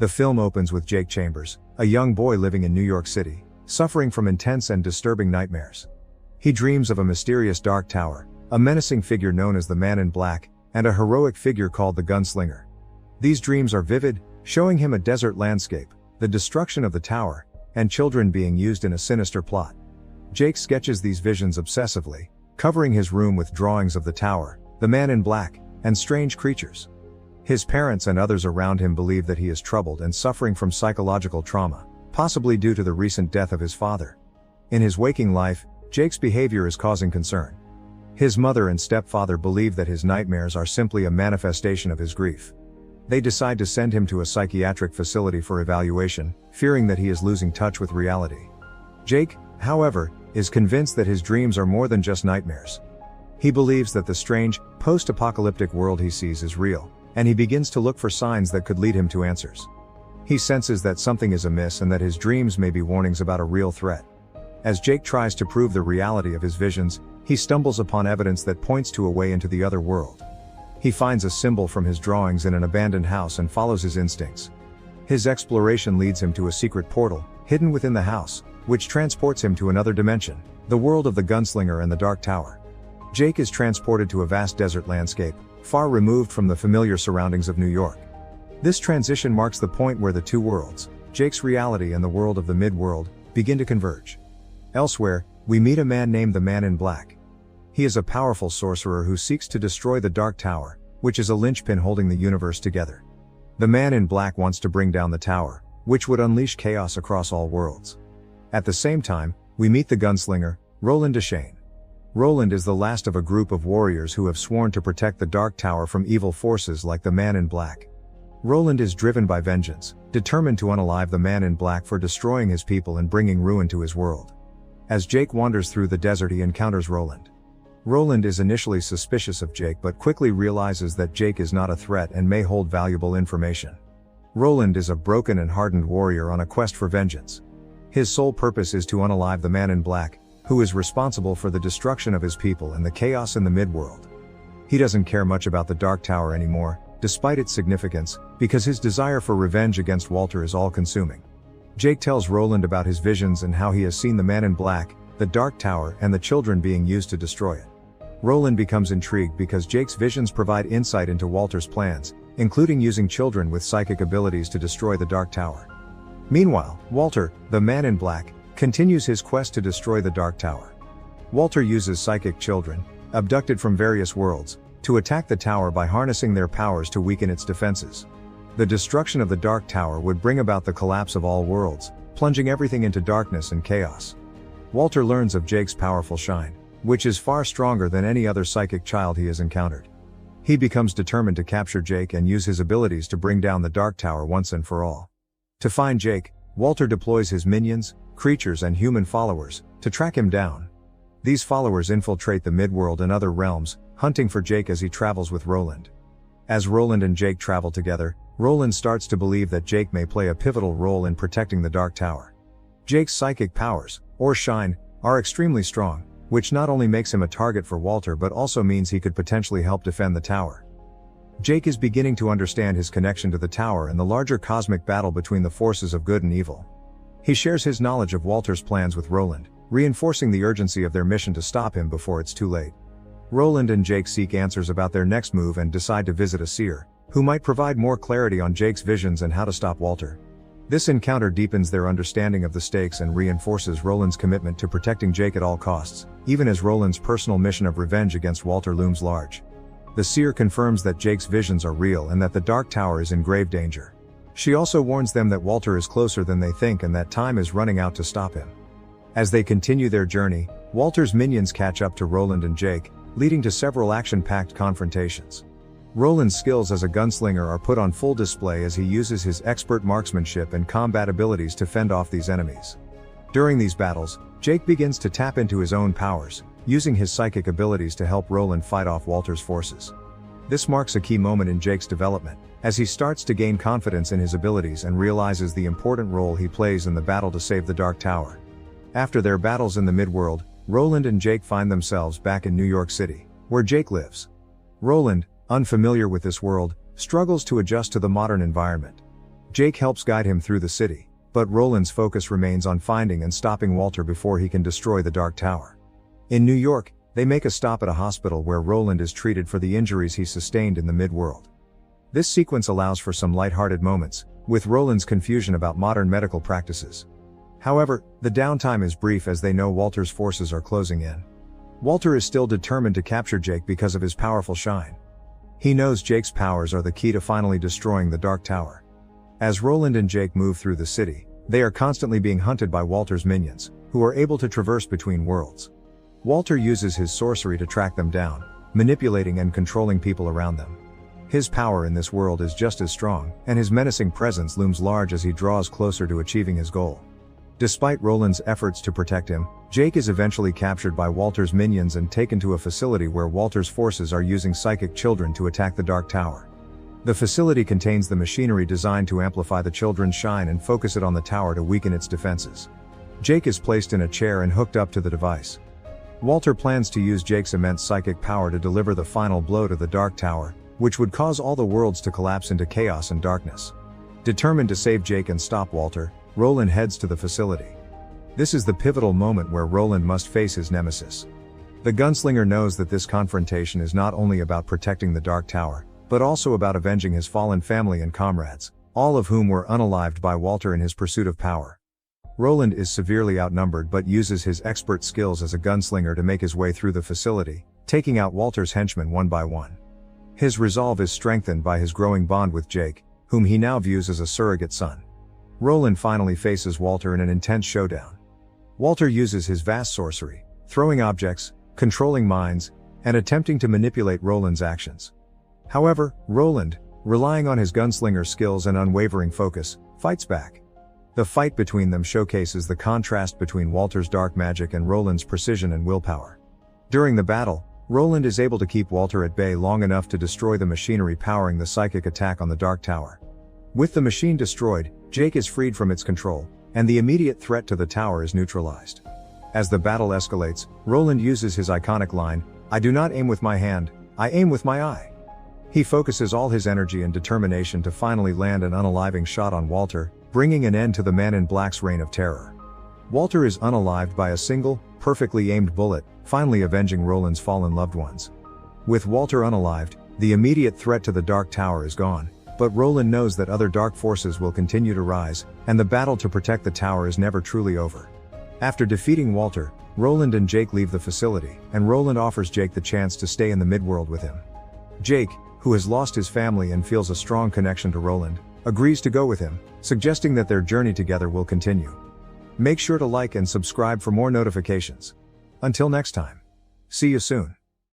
The film opens with Jake Chambers, a young boy living in New York City, suffering from intense and disturbing nightmares. He dreams of a mysterious dark tower, a menacing figure known as the Man in Black, and a heroic figure called the Gunslinger. These dreams are vivid, showing him a desert landscape, the destruction of the tower, and children being used in a sinister plot. Jake sketches these visions obsessively, covering his room with drawings of the tower, the Man in Black, and strange creatures. His parents and others around him believe that he is troubled and suffering from psychological trauma, possibly due to the recent death of his father. In his waking life, Jake's behavior is causing concern. His mother and stepfather believe that his nightmares are simply a manifestation of his grief. They decide to send him to a psychiatric facility for evaluation, fearing that he is losing touch with reality. Jake, however, is convinced that his dreams are more than just nightmares. He believes that the strange, post-apocalyptic world he sees is real, and he begins to look for signs that could lead him to answers. He senses that something is amiss and that his dreams may be warnings about a real threat. As Jake tries to prove the reality of his visions, he stumbles upon evidence that points to a way into the other world. He finds a symbol from his drawings in an abandoned house and follows his instincts. His exploration leads him to a secret portal, hidden within the house, which transports him to another dimension, the world of the Gunslinger and the Dark Tower. Jake is transported to a vast desert landscape, far removed from the familiar surroundings of New York. This transition marks the point where the two worlds, Jake's reality and the world of the mid-world, begin to converge. Elsewhere, we meet a man named the Man in Black. He is a powerful sorcerer who seeks to destroy the Dark Tower, which is a linchpin holding the universe together. The Man in Black wants to bring down the tower, which would unleash chaos across all worlds. At the same time, we meet the Gunslinger, Roland Deschain. Roland is the last of a group of warriors who have sworn to protect the Dark Tower from evil forces like the Man in Black. Roland is driven by vengeance, determined to unalive the Man in Black for destroying his people and bringing ruin to his world. As Jake wanders through the desert, he encounters Roland. Roland is initially suspicious of Jake but quickly realizes that Jake is not a threat and may hold valuable information. Roland is a broken and hardened warrior on a quest for vengeance. His sole purpose is to unalive the Man in Black, who is responsible for the destruction of his people and the chaos in the mid-world. He doesn't care much about the Dark Tower anymore, despite its significance, because his desire for revenge against Walter is all-consuming. Jake tells Roland about his visions and how he has seen the Man in Black, the Dark Tower, and the children being used to destroy it. Roland becomes intrigued because Jake's visions provide insight into Walter's plans, including using children with psychic abilities to destroy the Dark Tower. Meanwhile, Walter, the Man in Black, continues his quest to destroy the Dark Tower. Walter uses psychic children, abducted from various worlds, to attack the tower by harnessing their powers to weaken its defenses. The destruction of the Dark Tower would bring about the collapse of all worlds, plunging everything into darkness and chaos. Walter learns of Jake's powerful shine, which is far stronger than any other psychic child he has encountered. He becomes determined to capture Jake and use his abilities to bring down the Dark Tower once and for all. To find Jake, Walter deploys his minions, creatures and human followers, to track him down. These followers infiltrate the midworld and other realms, hunting for Jake as he travels with Roland. As Roland and Jake travel together, Roland starts to believe that Jake may play a pivotal role in protecting the Dark Tower. Jake's psychic powers, or shine, are extremely strong, which not only makes him a target for Walter but also means he could potentially help defend the tower. Jake is beginning to understand his connection to the tower and the larger cosmic battle between the forces of good and evil. He shares his knowledge of Walter's plans with Roland, reinforcing the urgency of their mission to stop him before it's too late. Roland and Jake seek answers about their next move and decide to visit a seer, who might provide more clarity on Jake's visions and how to stop Walter. This encounter deepens their understanding of the stakes and reinforces Roland's commitment to protecting Jake at all costs, even as Roland's personal mission of revenge against Walter looms large. The seer confirms that Jake's visions are real and that the Dark Tower is in grave danger. She also warns them that Walter is closer than they think and that time is running out to stop him. As they continue their journey, Walter's minions catch up to Roland and Jake, leading to several action-packed confrontations. Roland's skills as a gunslinger are put on full display as he uses his expert marksmanship and combat abilities to fend off these enemies. During these battles, Jake begins to tap into his own powers, using his psychic abilities to help Roland fight off Walter's forces. This marks a key moment in Jake's development, as he starts to gain confidence in his abilities and realizes the important role he plays in the battle to save the Dark Tower. After their battles in the midworld, Roland and Jake find themselves back in New York City, where Jake lives. Roland, unfamiliar with this world, struggles to adjust to the modern environment. Jake helps guide him through the city, but Roland's focus remains on finding and stopping Walter before he can destroy the Dark Tower. In New York, they make a stop at a hospital where Roland is treated for the injuries he sustained in the mid-world. This sequence allows for some lighthearted moments, with Roland's confusion about modern medical practices. However, the downtime is brief as they know Walter's forces are closing in. Walter is still determined to capture Jake because of his powerful shine. He knows Jake's powers are the key to finally destroying the Dark Tower. As Roland and Jake move through the city, they are constantly being hunted by Walter's minions, who are able to traverse between worlds. Walter uses his sorcery to track them down, manipulating and controlling people around them. His power in this world is just as strong, and his menacing presence looms large as he draws closer to achieving his goal. Despite Roland's efforts to protect him, Jake is eventually captured by Walter's minions and taken to a facility where Walter's forces are using psychic children to attack the Dark Tower. The facility contains the machinery designed to amplify the children's shine and focus it on the tower to weaken its defenses. Jake is placed in a chair and hooked up to the device. Walter plans to use Jake's immense psychic power to deliver the final blow to the Dark Tower, which would cause all the worlds to collapse into chaos and darkness. Determined to save Jake and stop Walter, Roland heads to the facility. This is the pivotal moment where Roland must face his nemesis. The Gunslinger knows that this confrontation is not only about protecting the Dark Tower, but also about avenging his fallen family and comrades, all of whom were unalived by Walter in his pursuit of power. Roland is severely outnumbered but uses his expert skills as a gunslinger to make his way through the facility, taking out Walter's henchmen one by one. His resolve is strengthened by his growing bond with Jake, whom he now views as a surrogate son. Roland finally faces Walter in an intense showdown. Walter uses his vast sorcery, throwing objects, controlling minds, and attempting to manipulate Roland's actions. However, Roland, relying on his gunslinger skills and unwavering focus, fights back. The fight between them showcases the contrast between Walter's dark magic and Roland's precision and willpower. During the battle, Roland is able to keep Walter at bay long enough to destroy the machinery powering the psychic attack on the Dark Tower. With the machine destroyed, Jake is freed from its control, and the immediate threat to the tower is neutralized. As the battle escalates, Roland uses his iconic line, "I do not aim with my hand, I aim with my eye." He focuses all his energy and determination to finally land an unaliving shot on Walter, bringing an end to the Man in Black's reign of terror. Walter is unalived by a single, perfectly aimed bullet, finally avenging Roland's fallen loved ones. With Walter unalived, the immediate threat to the Dark Tower is gone, but Roland knows that other dark forces will continue to rise, and the battle to protect the tower is never truly over. After defeating Walter, Roland and Jake leave the facility, and Roland offers Jake the chance to stay in the midworld with him. Jake, who has lost his family and feels a strong connection to Roland, agrees to go with him, suggesting that their journey together will continue. Make sure to like and subscribe for more notifications. Until next time. See you soon.